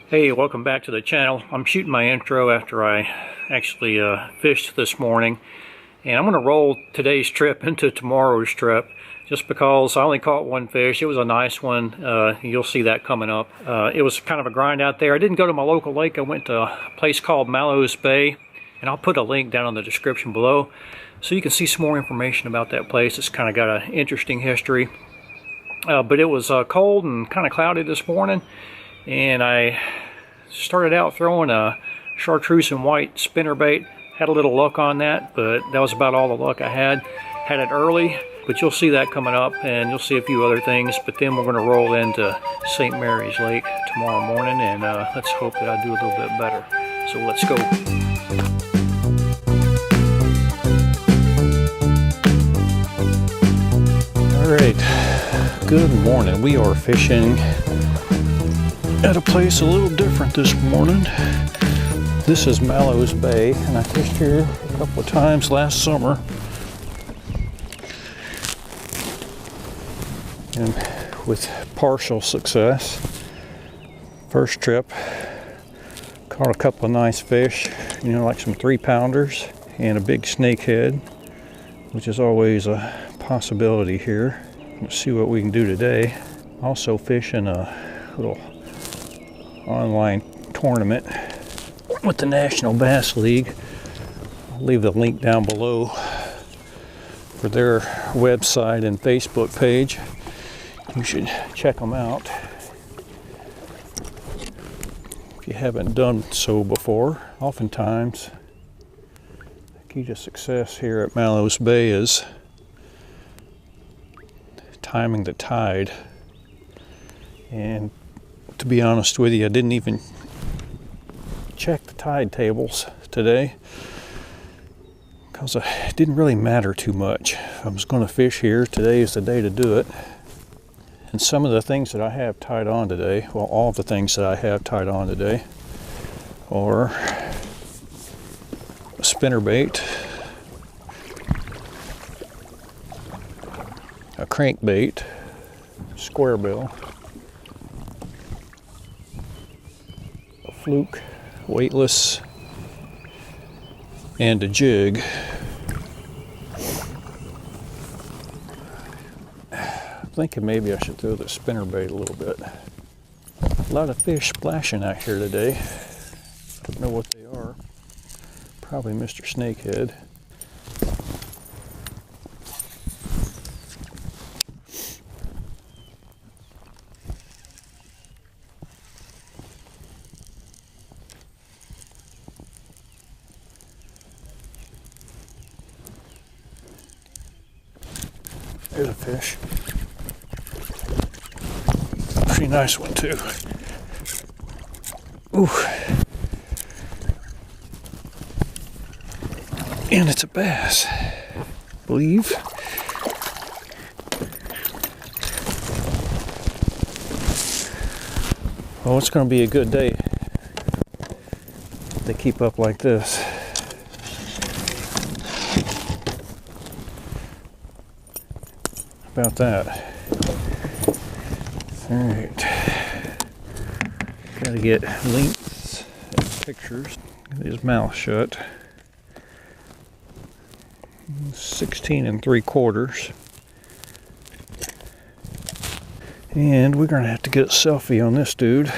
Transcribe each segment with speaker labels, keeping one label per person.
Speaker 1: Hey, welcome back to the channel. I'm shooting my intro after I actually fished this morning, and I'm going to roll today's trip into tomorrow's trip just because I only caught one fish. It was a nice one. You'll see that coming up. It was kind of a grind out there. I didn't go to my local lake. I went to a place called Mallows Bay, and I'll put a link down in the description below so you can see some more information about that place. It's kind of got an interesting history. But it was cold and kind of cloudy this morning, and I started out throwing a chartreuse and white spinnerbait. Had a little luck on that, but that was about all the luck I had. Had it early, but you'll see that coming up, and you'll see a few other things. But then we're going to roll into St. Mary's Lake tomorrow morning, and let's hope that I do a little bit better. So let's go. All right, good morning. We are fishing at a place a little different this morning. This is Mallows Bay, and I fished here a couple of times last summer. And with partial success. First trip, caught a couple of nice fish, you know, like some 3-pounders and a big snakehead, which is always a possibility here. Let's see what we can do today. Also fishing a little online tournament with the National Bass League. I'll leave the link down below for their website and Facebook page. You should check them out if you haven't done so before. Oftentimes, the key to success here at Mallows Bay is timing the tide. And to be honest with you, I didn't even check the tide tables today because it didn't really matter too much. If I was going to fish here, today is the day to do it. And some of the things that I have tied on today, well, all of the things that I have tied on today are a spinnerbait, a crankbait, square bill, a fluke, weightless, and a jig. Thinking maybe I should throw the spinnerbait a little bit. A lot of fish splashing out here today. Don't know what they are. Probably Mr. Snakehead. There's a fish. Pretty nice one too. Ooh. And it's a bass, I believe. Well, it's going to be a good day if they keep up like this. About that. All right, gotta get lengths and pictures. Get his mouth shut. 16 3/4. And we're gonna have to get a selfie on this dude.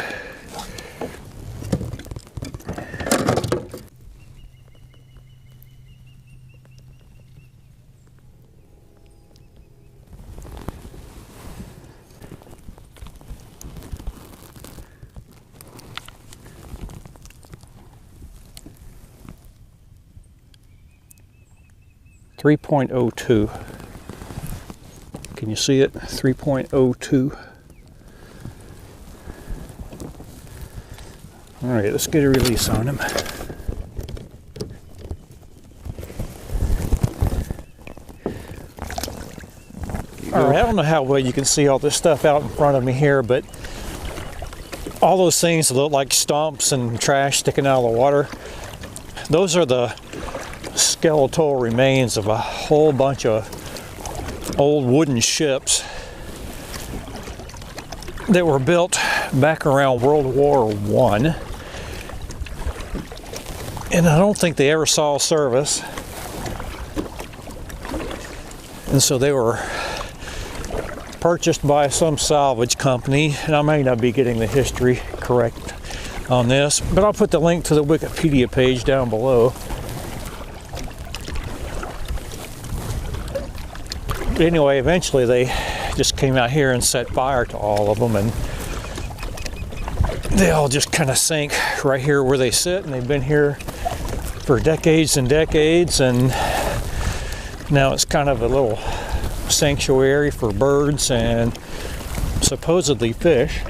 Speaker 1: .02. Can you see it? 3.02. All right, let's get a release on him. All right, I don't know how well you can see all this stuff out in front of me here, but all those things that look like stumps and trash sticking out of the water, those are the skeletal remains of a whole bunch of old wooden ships that were built back around World War I. And I don't think they ever saw service. And so they were purchased by some salvage company. And I may not be getting the history correct on this, but I'll put the link to the Wikipedia page down below. But anyway, eventually they just came out here and set fire to all of them, and they all just kind of sank right here where they sit, and they've been here for decades and decades, and now it's kind of a little sanctuary for birds and supposedly fish.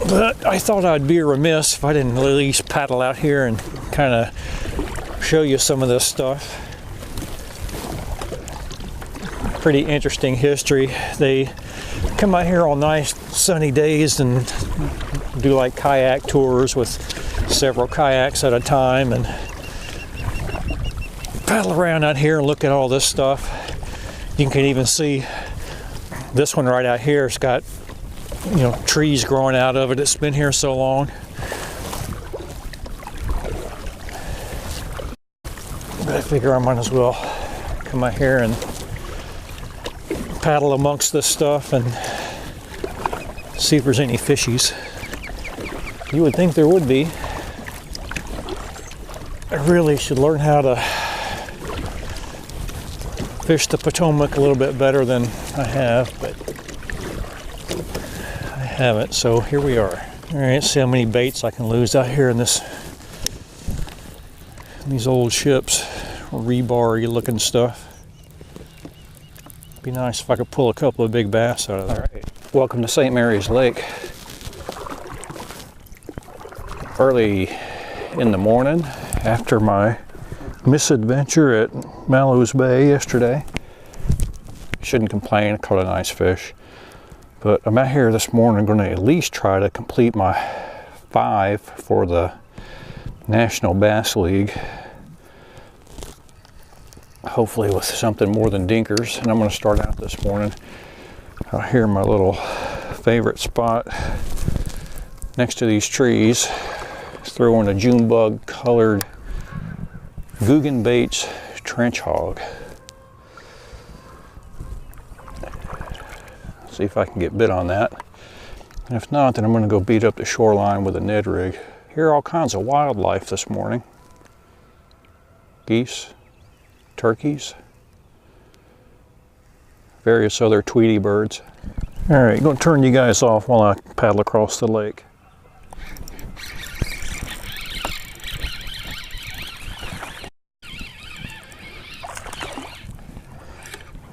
Speaker 1: But I thought I'd be remiss if I didn't at least paddle out here and kind of show you some of this stuff. Pretty interesting history. They come out here on nice sunny days and do like kayak tours with several kayaks at a time and paddle around out here and look at all this stuff. You can even see this one right out here. It's got, you know, trees growing out of it. It's been here so long. But I figure I might as well come out here and paddle amongst this stuff and see if there's any fishies. You would think there would be. I really should learn how to fish the Potomac a little bit better than I have, but I haven't, so here we are. All right, see how many baits I can lose out here in these old ships, rebar-y looking stuff. Be nice if I could pull a couple of big bass out of there. All right. Welcome to St. Mary's Lake. Early in the morning after my misadventure at Mallows Bay yesterday. Shouldn't complain, I caught a nice fish. But I'm out here this morning going to at least try to complete my 5 for the National Bass League. Hopefully with something more than dinkers. And I'm going to start out this morning out here in my little favorite spot next to these trees. Throwing a June bug colored Guggen Baits trench hog. See if I can get bit on that. And if not, then I'm going to go beat up the shoreline with a Ned rig. Hear all kinds of wildlife this morning. Geese, turkeys, various other Tweety birds. All right, going to turn you guys off while I paddle across the lake.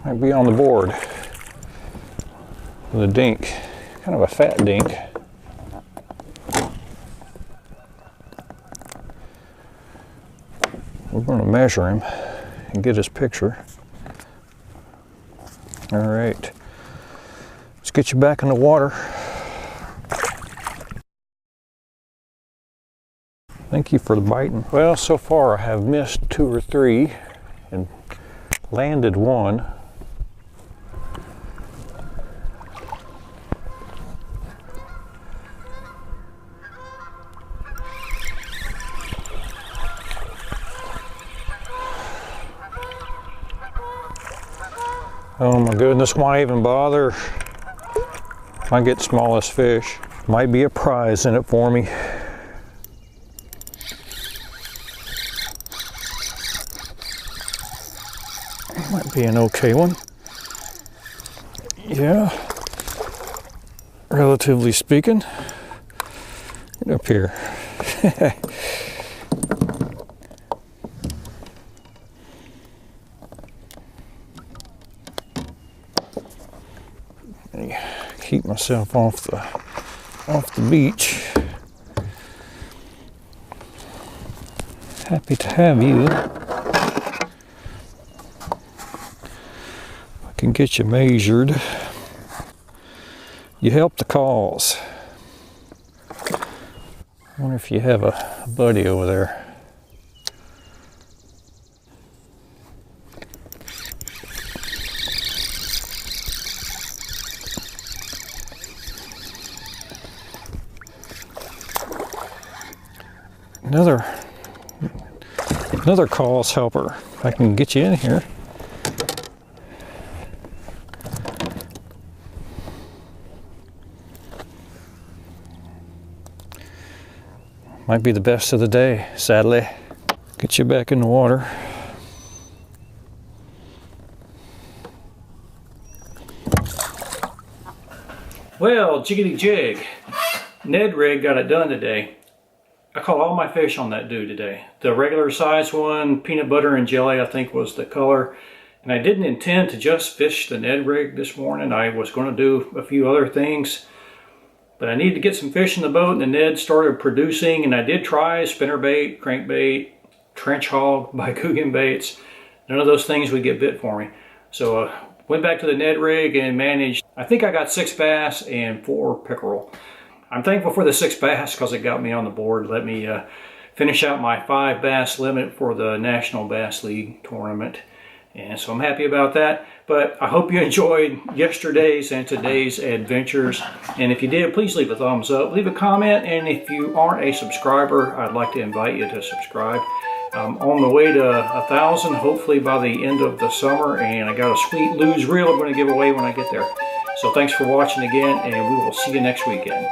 Speaker 1: Might be on the board with a dink, kind of a fat dink. We're going to measure him and get his picture. All right, let's get you back in the water. Thank you for the biting. Well, so far I have missed 2 or 3 and landed 1. Oh my goodness, why even bother? I get smallest fish. Might be a prize in it for me. Might be an okay one. Yeah, relatively speaking. Get up here. Keep myself off the beach. Happy to have you. I can get you measured. You help the cause. I wonder if you have a buddy over there. Another cause helper. If I can get you in here. Might be the best of the day, sadly. Get you back in the water. Well, jiggity jig. Ned rig got it done today. I caught all my fish on that dude today. The regular size one, peanut butter and jelly, I think was the color. And I didn't intend to just fish the Ned rig this morning. I was going to do a few other things. But I needed to get some fish in the boat, and the Ned started producing, and I did try spinnerbait, crankbait, trench hog by Coogan Baits. None of those things would get bit for me. So went back to the Ned rig and managed, I think I got 6 bass and 4 pickerel. I'm thankful for the 6 bass because it got me on the board. Let me finish out my 5 bass limit for the National Bass League tournament. And so I'm happy about that. But I hope you enjoyed yesterday's and today's adventures. And if you did, please leave a thumbs up, leave a comment. And if you aren't a subscriber, I'd like to invite you to subscribe. I'm on the way to 1,000, hopefully by the end of the summer. And I got a sweet lose reel I'm going to give away when I get there. So thanks for watching again, and we will see you next weekend.